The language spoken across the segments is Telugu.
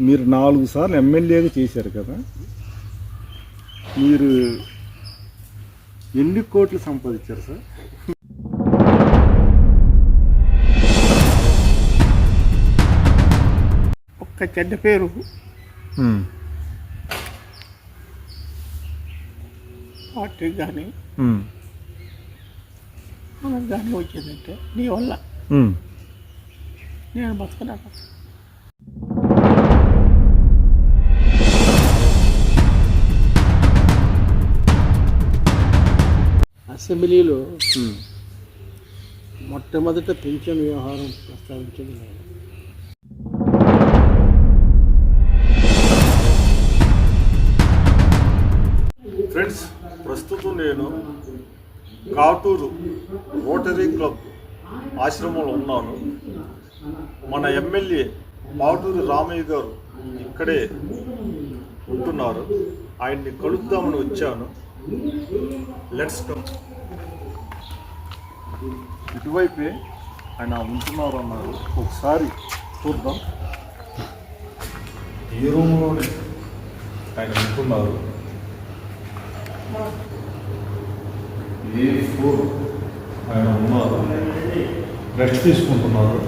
మీరు 4 సార్లు ఎమ్మెల్యేగా చేశారు కదా, మీరు ఎన్ని కోట్లు సంపాదించారు సార్? ఒక్క చెడ్డ పేరు పార్టీకి కానీ మనకు కానీ వచ్చిందంటే నీ వల్ల నేను బతకలేక. అసెంబ్లీలో మొట్టమొదట పింఛన్ వ్యవహారం ప్రస్తావించింది నేను. ఫ్రెండ్స్, ప్రస్తుతం నేను కాటూరు రోటరీ క్లబ్ ఆశ్రమంలో ఉన్నాను. మన ఎమ్మెల్యే పాటూరి రామయ్య గారు ఇక్కడే ఉంటున్నారు. ఆయన్ని కలుద్దామని వచ్చాను. Let's come. ఇటువైపే ఆయన ఉంటున్నారు అన్నారు. ఒకసారి చూద్దాం. ఈ రూమ్లోనే ఆయన ఉంటున్నారు. A4 ఆయన ఉన్నారు, రెస్ట్ తీసుకుంటున్నారు.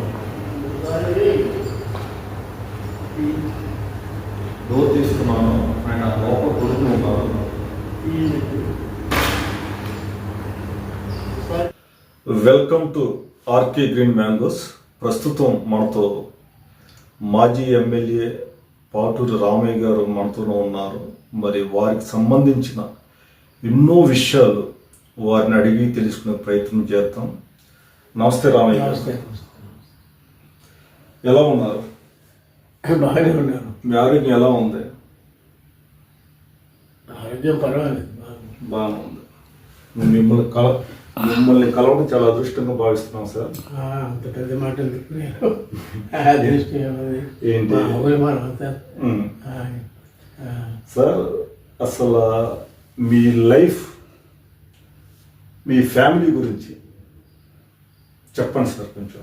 డోర్ తీసుకున్నాను, ఆయన లోపల కొడుకుని ఉన్నారు. Welcome to RK green mangoes. ప్రస్తుతం మనతో మాజీ ఎమ్మెల్యే పాటూరి రామయ్య గారు మనతోనే ఉన్నారు. మరి వారికి సంబంధించిన ఎన్నో విషయాలు వారిని అడిగి తెలుసుకునే ప్రయత్నం చేద్దాం. నమస్తే రామయ్య గారు, ఎలా ఉన్నారు? బాగానే ఉన్నాను. మీ ఆరోగ్యం ఎలా ఉంది? ఆరోగ్యం పర్వాలేదు, బాగానే ఉంది. మిమ్మల్ని కలవడం చాలా అదృష్టంగా భావిస్తున్నాం సార్. అంత పెద్ద మాటలు ఏంటి సార్, అసలు మీ లైఫ్, మీ ఫ్యామిలీ గురించి చెప్పండి సార్ కొంచెం.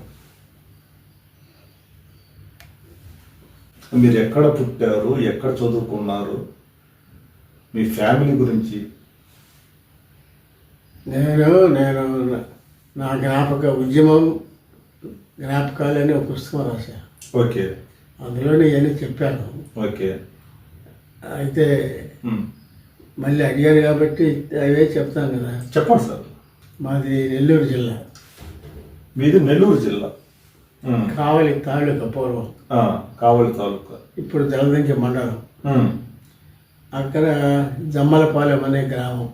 మీరు ఎక్కడ పుట్టారు, ఎక్కడ చదువుకున్నారు, మీ ఫ్యామిలీ గురించి. నేను నా ఉద్యమం జ్ఞాపకాలని ఒక పుస్తకం రాశాను. ఓకే. అందులోనే ఇవన్నీ చెప్పాను. ఓకే. అయితే మళ్ళీ అడిగారు కాబట్టి అవే చెప్తాను కదా. చెప్పండి సార్. మాది నెల్లూరు జిల్లా. మీది నెల్లూరు జిల్లా. కావలి తాలూకా, పూర్వం కావలి తాలూకా, ఇప్పుడు జలదంకి మండలం. అక్కడ జమ్మలపాలెం అనే గ్రామం,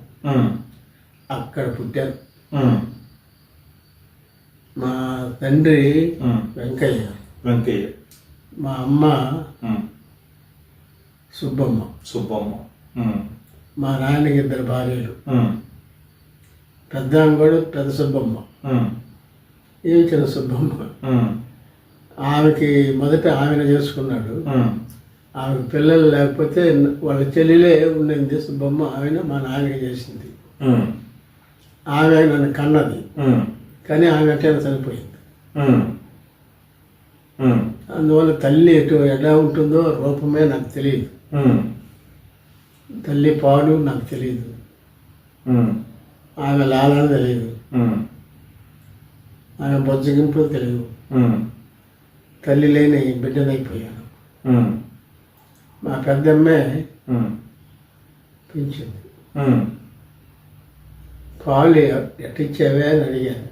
అక్కడ పుట్టాను. మా తండ్రి వెంకయ్య, మా అమ్మ సుబ్బమ్మ. మా నాన్నకి 2 భార్యలు. పెద్ద ఆమె కూడా పెద్ద సుబ్బమ్మ, ఏమి చిన్న సుబ్బమ్మ. ఆమెకి మొదట ఆమెను చేసుకున్నాడు. ఆమెకు పిల్లలు లేకపోతే వాళ్ళ చెల్లెలే ఉండింది సుబ్బమ్మ. ఆమెను మా నాన్నకి చేసింది. ఆమె నన్ను కన్నది, కానీ ఆమె అట్లా చనిపోయింది. అందువల్ల తల్లి ఎలా ఉంటుందో రూపమే నాకు తెలియదు. తల్లి పాలు నాకు తెలియదు, ఆమె లాలన తెలియదు, ఆమె బొజ్జగింపు తెలియదు. తల్లి లేని బిడ్డనైపోయాను. మా పెద్దమ్మే పెంచింది. పాలు ఎట్టిచ్చావే అని అడిగాను.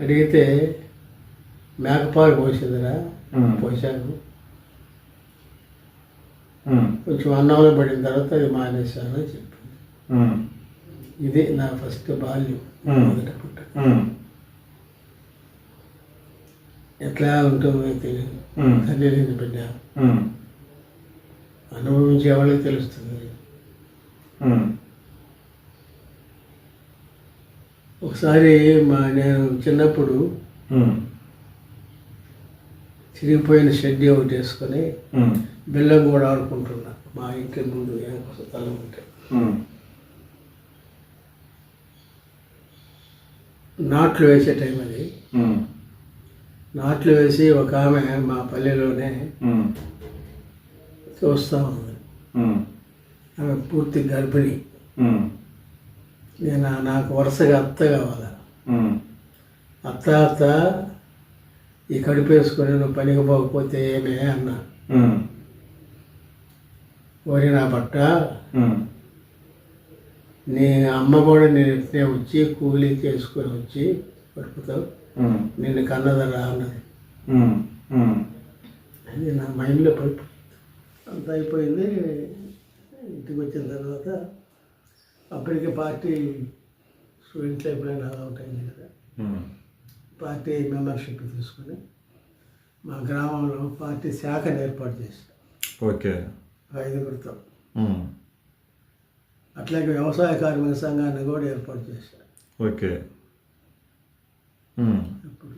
అడిగితే మేకపాలు పోసిందిరా, పోసాను. కొంచెం అన్నంలో పడిన తర్వాత అది మానేశాను అని చెప్పింది. ఇది నా ఫస్ట్ బాల్యం, మొదట పుట్ట. ఎట్లా ఉంటుందో తెలియదు. తల్లి లేని బిడ్డ అనుభవించే వాళ్ళకి తెలుస్తుంది. ఒకసారి నేను చిన్నప్పుడు చిరిగిపోయిన షెడ్ ఒకటి వేసుకొని బెల్లం కూడా ఆడుకుంటున్నా మా ఇంటి ముందు స్థలం ఉంటే. నాట్లు వేసే టైం అది. నాట్లు వేసి ఒక ఆమె మా పల్లెలోనే చూస్తూ ఉంది. ఆమె పూర్తి గర్భిణి. నాకు వరుసగా అత్త కావాలా. అత్త ఈ కడుపు వేసుకొని నువ్వు పనికి పోకపోతే ఏమే అన్నా. ఓరి నా పట్ట, నీ అమ్మ కూడా నేను వచ్చి కూలీ చేసుకొని వచ్చి పడుపుతావు, నిన్ను కన్నదరా అన్నది. అది నా మైండ్లో పడిపోయింది. అంత అయిపోయింది. ఇంటికి వచ్చిన తర్వాత అప్పటికి పార్టీ స్టూడెంట్ లైఫ్లో అవుట్ అయింది కదా. పార్టీ మెంబర్షిప్ తీసుకొని మా గ్రామంలో పార్టీ శాఖను ఏర్పాటు చేశాం. ఓకే. 5గురితో. అట్లాగే వ్యవసాయ కార్మిక సంఘాన్ని కూడా ఏర్పాటు చేశారు. ఓకే. అప్పుడు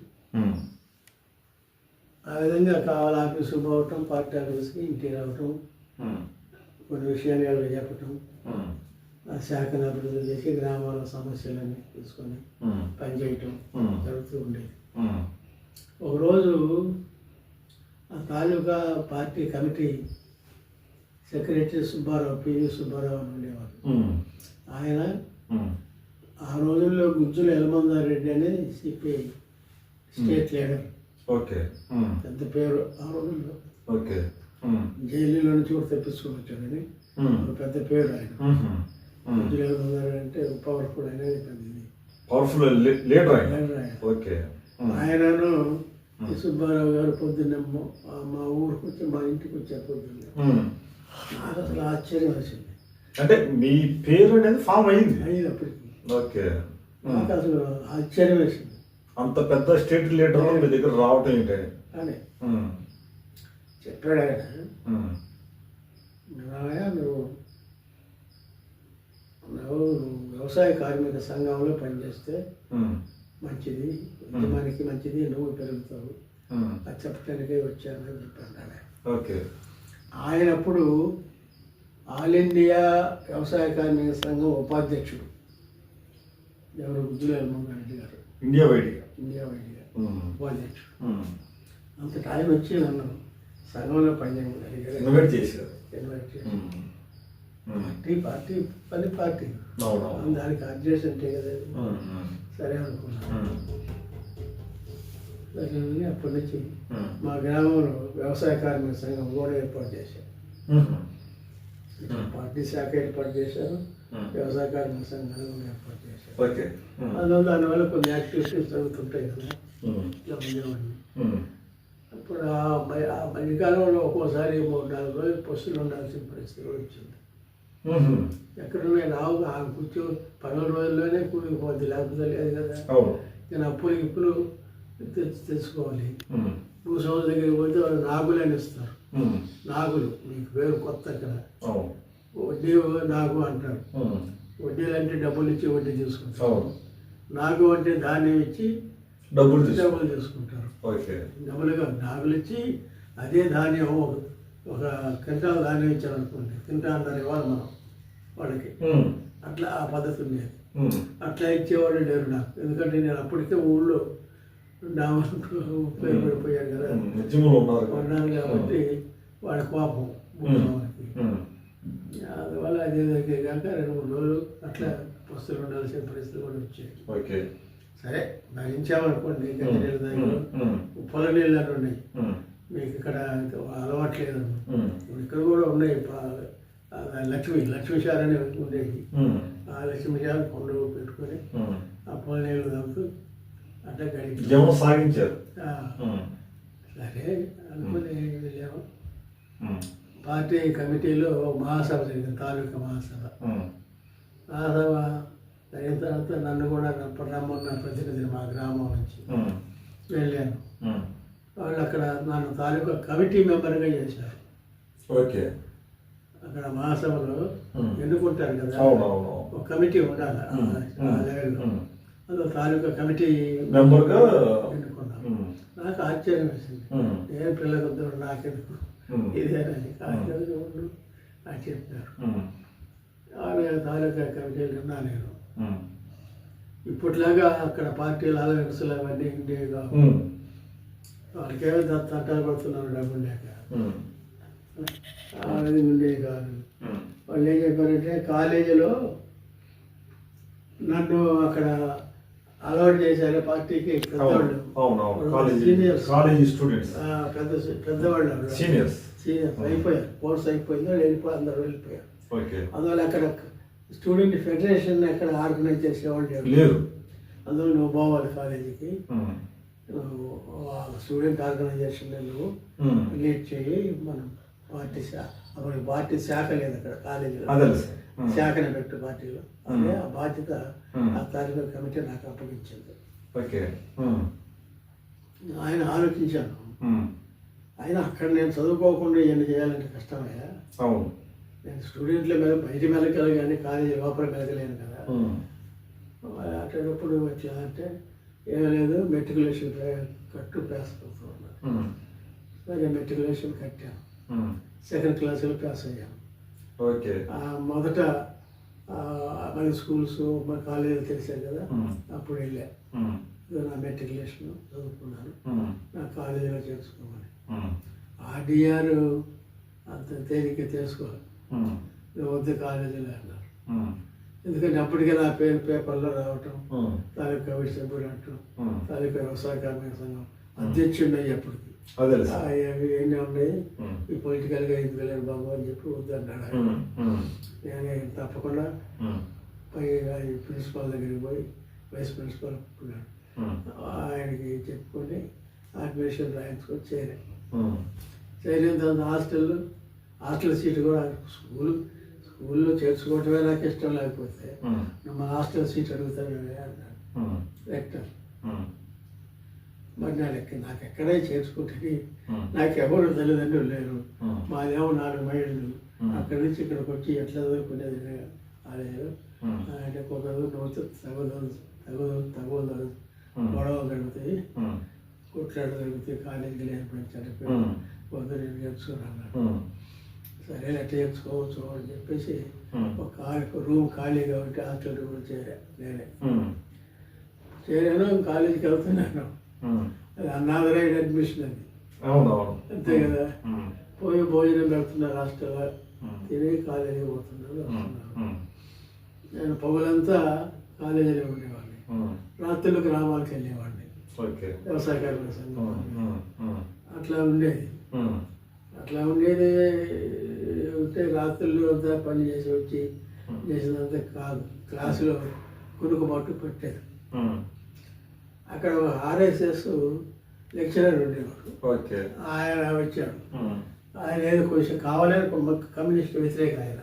ఆ విధంగా కావాలి ఆఫీసు పోవటం, పార్టీ ఆఫీస్కి ఇంటికి రావటం, కొన్ని విషయాలు ఎవరు చెప్పటం, ఆ శాఖను అభివృద్ధి చేసి గ్రామాల సమస్యలన్నీ తీసుకొని పనిచేయటం జరుగుతూ ఉండేది. ఒకరోజు ఆ taluka party committee secretary Subbarao, PV Subbarao అని ఉండేవారు. ఆయన ఆ రోజుల్లో గుజ్జుల ఎలమందారెడ్డి అనేది సిపిఐ స్టేట్ లీడర్. ఓకే. పెద్ద పేరు ఆ రోజుల్లో. ఓకే. జైలులో నుంచి కూడా తెప్పించుకొని వచ్చాడని పెద్ద పేరు ఆయన. గుజ్జుల ఎలమందారెడ్డి అంటే పవర్ఫుల్ అనేది పవర్ఫుల్ లీడర్ ఆయన. ఓకే. ఆయనను సుబ్బారావు గారు పొద్దున్నే మా ఊరికి వచ్చి మా ఇంటికి వచ్చారు పొద్దున్నే. నాకు అసలు ఆశ్చర్యం వచ్చింది. అంటే మీ పేరు అనేది ఫామ్ అయింది అప్పటికి. ఓకే. నాకు అసలు ఆశ్చర్యం వేసింది. అంత పెద్ద స్టేట్ లీడర్ మీ దగ్గర రావటం ఏంటని అని చెప్పాడు ఆయన. నువ్వు వ్యవసాయ కార్మిక సంఘంలో పనిచేస్తే మంచిది, ఉద్యమానికి మంచిది, నువ్వు పెరుగుతావు, అది చెప్పడానికే వచ్చానని చెప్పాను. ఓకే. ఆయనప్పుడు ఆల్ ఇండియా వ్యవసాయ కార్మిక సంఘం ఉపాధ్యక్షుడు ఎవరు, గుజ్జుల ఎలమందారెడ్డి గారు. ఇండియా వైడ్గా ఉపాధ్యక్షుడు. అంతటా ఆయన వచ్చి నన్ను సంఘంలో పనిచేయమని ఇన్వైట్ చేశారు. పార్టీ పార్టీ దానికి అడ్జస్ట్ అంటే కదా, సరే అనుకున్నాను. సరే అప్పటి నుంచి మా గ్రామంలో వ్యవసాయ కార్మిక సంఘం కూడా ఏర్పాటు చేశారు. పార్టీ శాఖ ఏర్పాటు చేశారు, వ్యవసాయ కార్మిక సంఘాన్ని కూడా ఏర్పాటు చేశారు. అందువల్ల దానివల్ల కొన్ని యాక్టివిటీస్ జరుగుతుంటాయి కదా. ఇట్లా ఉండేవాడిని. ఇప్పుడు ఆ మధ్యకాలంలో ఒక్కోసారి 3-4 రోజులు పస్తులు ఉండాల్సిన పరిస్థితి కూడా వచ్చింది. ఎక్కడున్నాయి రావు, ఆ కూర్చో 12 రోజుల్లోనే కూలిపోద్ది, లేకపోతే లేదు కదా. నేను అప్పులు ఇప్పులు తెచ్చుకోవాలి. భూస్వాముల దగ్గరికి పోతే వాళ్ళు నాగులు అని ఇస్తారు. నాగులు మీకు పేరు కొత్త ఇక్కడ. వడ్డీ నాగు అంటారు. వడ్డీలు అంటే డబ్బులు ఇచ్చి వడ్డీ తీసుకుంటారు. నాగు అంటే ధాన్యం ఇచ్చి డబ్బులు తీసుకుంటారు. డబ్బులుగా నాగులు ఇచ్చి అదే ధాన్యం ఒక క్వింటాల్ ధాన్యం ఇచ్చారనుకోండి, క్వింటాల్ ఇవ్వాలి మనం వాళ్ళకి. అట్లా ఆ పద్ధతి ఉండేది. అట్లా ఇచ్చేవాళ్ళు లేరు నాకు. ఎందుకంటే నేను అప్పటికే ఊళ్ళో ఉపయోగపడిపోయాను కదా, ఉన్నాను కాబట్టి వాడి కోపం భూస్వామికి. అందువల్ల అదే దగ్గర కాక 2-3 రోజులు అట్లా పస్తులు ఉండాల్సిన పరిస్థితి కూడా వచ్చాయి. సరే భరించామనుకోండి. గట్టి నీళ్ళ దగ్గర పొల నీళ్ళు అని ఉన్నాయి, మీకు ఇక్కడ అలవాట్లేదు. ఇక్కడ కూడా ఉన్నాయి. లక్ష్మీ షార్ అని ఉండేది. ఆ లక్ష్మీ షార్ కొండ పెట్టుకొని ఆ పొల నీళ్ళు తాగుతూ అట్లా గడిపి సాగించారు. సరే అనుకుని వెళ్ళాము. పార్టీ కమిటీలో మహాసభ జరిగింది, తాలూకా మహాసభ. అయిన తర్వాత నన్ను కూడా రమ్మన్న ప్రతినిధి మా గ్రామం నుంచి వెళ్ళాను. వాళ్ళు అక్కడ నన్ను తాలూకా కమిటీ మెంబర్గా చేశారు. అక్కడ మహాసభలో ఎన్నుకుంటారు కదా, ఒక కమిటీ ఉండాలి ఆ లెవెల్లో. అందులో తాలూకా కమిటీ మెంబర్గా ఎన్నుకున్నాను. నాకు ఆశ్చర్యం వేసింది. ఏ పిల్లలతో నాకెందుకు ఇదేనని ఆశ్చర్యంగా ఉండు అని చెప్పారు. తాలూకా కమిటీలు ఉన్నా నేను. ఇప్పట్లాగా అక్కడ పార్టీలు అలవెన్సులు అవన్నీ ఉండేవి కావు. వాళ్ళకేమో తట్టాలు పడుతున్నారు డబ్బులు లేక అది ఉండేది కాదు. వాళ్ళు ఏం చెప్పారంటే కాలేజీలో నన్ను అక్కడ అలవాటు చేశారు పార్టీకి పెద్దవాళ్ళు, పెద్దవాళ్ళు సీనియర్స్ అయిపోయారు, కోర్స్ అయిపోయిందో అందరూ వెళ్ళిపోయారు. అందువల్ల అక్కడ స్టూడెంట్ ఫెడరేషన్ ఎక్కడ ఆర్గనైజ్ చేసేవాళ్ళు లేరు. అందులో నువ్వు పోవాలి కాలేజీకి, స్టూడెంట్ ఆర్గనైజేషన్ నువ్వు లీడ్ చేయి. మనం పార్టీ అప్పుడు పార్టీ శాఖ లేదు అక్కడ కాలేజీలో, శాఖని పెట్టు పార్టీలో. అదే ఆ బాధ్యత ఆ తాలూకా కమిటీ నాకు అప్పగించింది. ఆయన ఆలోచించాను, ఆయన అక్కడ నేను చదువుకోకుండా ఇవన్నీ చేయాలంటే కష్టమయ్యా. నేను స్టూడెంట్ల మీద బయట మెలకలు కానీ కాలేజీ లోపల మెలకలేను కదా. అటప్పుడు వచ్చా అంటే ఏం లేదు, మెట్రికులేషన్ కట్టు పాస్ అవుతున్నాను. సరే మెట్రికులేషన్ కట్టాను, సెకండ్ క్లాసులో పాస్ అయ్యాను. మొదట మన స్కూల్స్ మన కాలేజీలు తెలిసాయి కదా, అప్పుడు వెళ్ళా. నా మెట్రికులేషన్ చదువుకున్నాను, నా కాలేజీలో చేసుకోమని. ఆర్డీఆర్ అంత తేలిక తెలుసుకోవాలి, వద్ద కాలేజీలో అన్నారు. ఎందుకంటే అప్పటికే నా పేరు పేపర్లో రావటం, తాలూకా సభ్యుడు అంటాం, తాలూకా వ్యవసాయ కార్మిక సంఘం అధ్యక్షుడు అయ్యేప్పటికి అవి ఎన్ని ఉన్నాయి, ఈ పొలిటికల్గా ఎందుకు వెళ్ళారు బాబు అని చెప్పి వద్దన్నాడు. నేను తప్పకుండా పై ప్రిన్సిపాల్ దగ్గరికి పోయి వైస్ ప్రిన్సిపాల్ ఒప్పుకున్నాడు. ఆయనకి చెప్పుకొని అడ్మిషన్ రాయించుకొని చేరిన తర్వాత హాస్టల్ సీటు కూడా స్కూల్లో చేర్చుకోవటమే నాకు ఇష్టం, లేకపోతే మా హాస్టల్ సీట్ అడుగుతాను అన్నాడు రెక్టర్. మరి నాకు ఎక్కడే చేర్చుకుంటే నాకెవరు తల్లిదండ్రులు లేరు, మాదేమో 4 మైళ్ళు, అక్కడి నుంచి ఇక్కడికి వచ్చి ఎట్లా చదువుకునేది కాలేదు అంటే కొందరు నవ్వుతూ తగవదు గొడవ జరుగుతాయి, కొట్లాట జరుగుతాయి, కాలేజీకి లేని చనిపోయి కొంత నేను నేర్చుకుని అన్నాడు. సరే ఎట్లా నేర్చుకోవచ్చు అని చెప్పేసి ఒక రూమ్ ఖాళీగా ఉంటే హాస్టల్ రూమ్ చేరాను. కాలేజీకి వెళ్తున్నాను, అది అన్నాథరైడ్ అడ్మిషన్ అది, అంతే కదా. పోయి భోజనం పెడుతున్నారు హాస్టల్లో, తిని కాలేజీకి పోతున్నాను. నేను పగులంతా కాలేజీలో ఉండేవాడిని, రాత్రులు గ్రామాలకు వెళ్ళేవాడిని, వ్యవసాయ కార్మిక సంఘం అట్లా ఉండేది. ఉంటే రాత్రులు అంతా పని చేసి వచ్చి చేసినంత కాదు, క్లాసులో కునుకుబాటు పెట్టారు. అక్కడ ఆర్ఎస్ఎస్ లెక్చరర్ ఉండేవాడు, ఆయన వచ్చాడు. ఆయన ఏదో కొంచెం కావాలని కమ్యూనిస్ట్ వ్యతిరేక ఆయన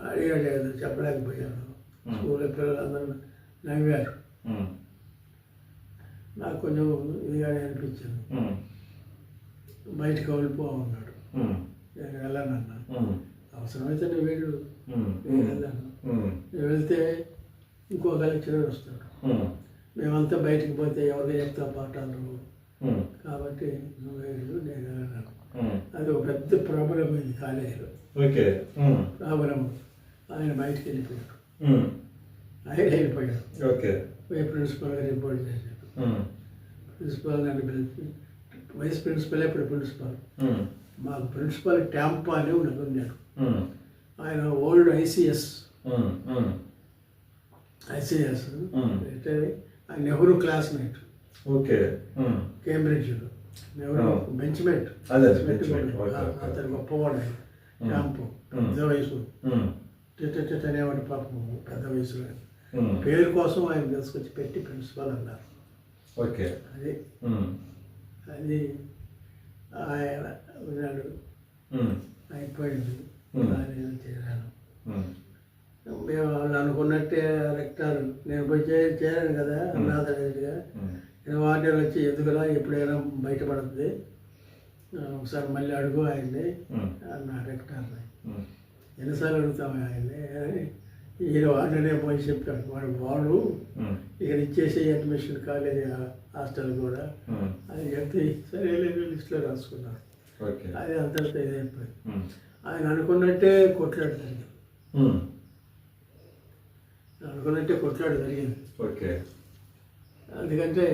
అడిగాడు, చెప్పలేకపోయాడు. స్కూల్ పిల్లలందరూ నవ్వారు, నాకు కొంచెం ఇదిగానే అనిపించింది. బయటకు వెళ్ళిపోమన్నాడు, నేను వెళ్ళానన్నా. అవసరమైతే నేను వెళ్ళు, నేను వెళ్ళాను. నేను వెళ్తే ఇంకొక లెక్చరర్ వస్తాడు, మేమంతా బయటకు పోతే ఎవరికి చెప్తా పాఠాలు, కాబట్టి నువ్వు వెళ్ళు, నేను వెళ్ళాను. అది ఒక పెద్ద ప్రాబ్లం అయింది కాలేజీలో. ప్రాబ్లం. ఆయన బయటకు వెళ్ళిపోయాడు, ఆయన వెళ్ళిపోయాడు. ప్రిన్సిపల్ గారు రిపోర్ట్ చేశాడు. ప్రిన్సిపాల్ గారిని పిలిచి, వైస్ ప్రిన్సిపల్ ఇప్పుడు ప్రిన్సిపాల్, మాకు ప్రిన్సిపల్ ట్యాంపా అని ఉన్నాడు. ఆయన ఓల్డ్ ఐసిఎస్ అంటే నెహ్రూ క్లాస్మేట్, కేంబ్రిడ్జ్లో నెహ్రూ బెంచ్మేట్. అతను గొప్పవాడు. ఆయన ట్యాంపు, పెద్ద వయసు, అనేవాడు పాపం, పెద్ద వయసులో. పేరు కోసం ఆయన తీసుకొచ్చి పెట్టి ప్రిన్సిపల్ అన్నారు. అది ఆయన ఉన్నాడు, అయిపోయింది. చేరాను. మేము వాళ్ళు అనుకున్నట్టే రెక్టార్ నేను పోయి చేరాను కదా అన్నాథరైడ్గా. వార్డెన్ వచ్చి ఎందుకులా ఎప్పుడైనా బయటపడుతుంది, ఒకసారి మళ్ళీ అడుగు ఆయన్ని అన్న రెక్టార్ని. ఎన్నిసార్లు అడుగుతాము ఆయన్ని? ఈయన వార్డెనే పోయి చెప్పాడు, వాడు ఇక్కడ ఇచ్చేసి అడ్మిషన్ కాలేజీ హాస్టల్ కూడా అని చెప్తే సరే లిస్టులో రాసుకున్నాడు. అది అంతటితో ఇదైపోయింది. ఆయన అనుకున్నట్టే కొట్లాట జరిగింది, అనుకున్నట్టే కొట్లాట జరిగింది. ఎందుకంటే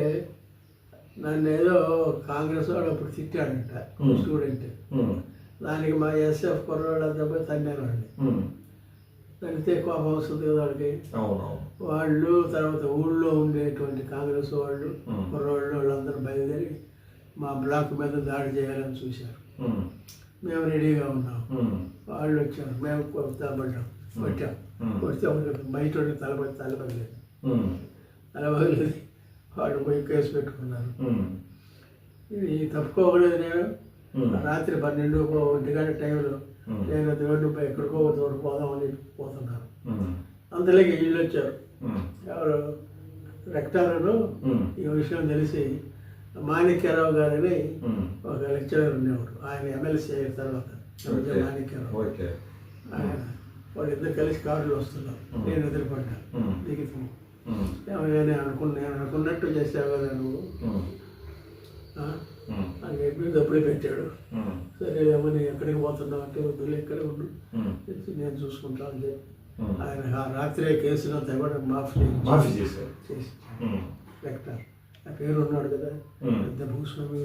నన్ను ఏదో కాంగ్రెస్ వాడు అప్పుడు తిట్టాడంట స్టూడెంట్. దానికి మా ఎస్ఎఫ్ కుర్రవాళ్ళంతా పోయి తన్నారు వాడిని. తగ్గితే కోపం వస్తుంది కదా వాడికి. వాళ్ళు తర్వాత ఊళ్ళో ఉండేటువంటి కాంగ్రెస్ వాళ్ళు కుర్రవాళ్ళు వాళ్ళందరూ బయలుదేరి మా బ్లాక్ మీద దాడి చేయాలని చూశారు. మేము రెడీగా ఉన్నాం. వాళ్ళు వచ్చారు, మేము కొట్టాం. వస్తే బయట తలపడలేదు. వాళ్ళు పోయి కేసు పెట్టుకున్నారు. ఇది తప్పుకోకూడదు. నేను రాత్రి 12-1 గంట టైంలో నేను రోడ్డుపై ఎక్కడికో తోడు పోదామని పోతున్నాను. అంతలోకి వీళ్ళు వచ్చారు. ఎవరు రెక్టారును ఈ విషయం తెలిసి మాణిక్యరావు గారని ఒక లెక్చరర్ ఉండేవాడు. ఆయన ఎమ్మెల్సీ అయిన తర్వాత మాణిక్యరావు. వాళ్ళిద్దరు కలిసి కారులో వస్తున్నారు. నేను ఎదురుపడ్డా. దిగుతూ నేను అనుకున్నట్టు చేసావు కదా నువ్వు అని చెప్పి డబ్బులు పెట్టాడు. సరే ఏమని ఎక్కడికి పోతున్నావు అంటే వద్దులు ఎక్కడే ఉండు, నేను చూసుకుంటాను అని చెప్పి ఆయన ఆ రాత్రే కేసునంతా కూడా మాఫీ చేసి లెక్టర్ ఆ పేరు ఉన్నాడు కదా, పెద్ద భూస్వామి.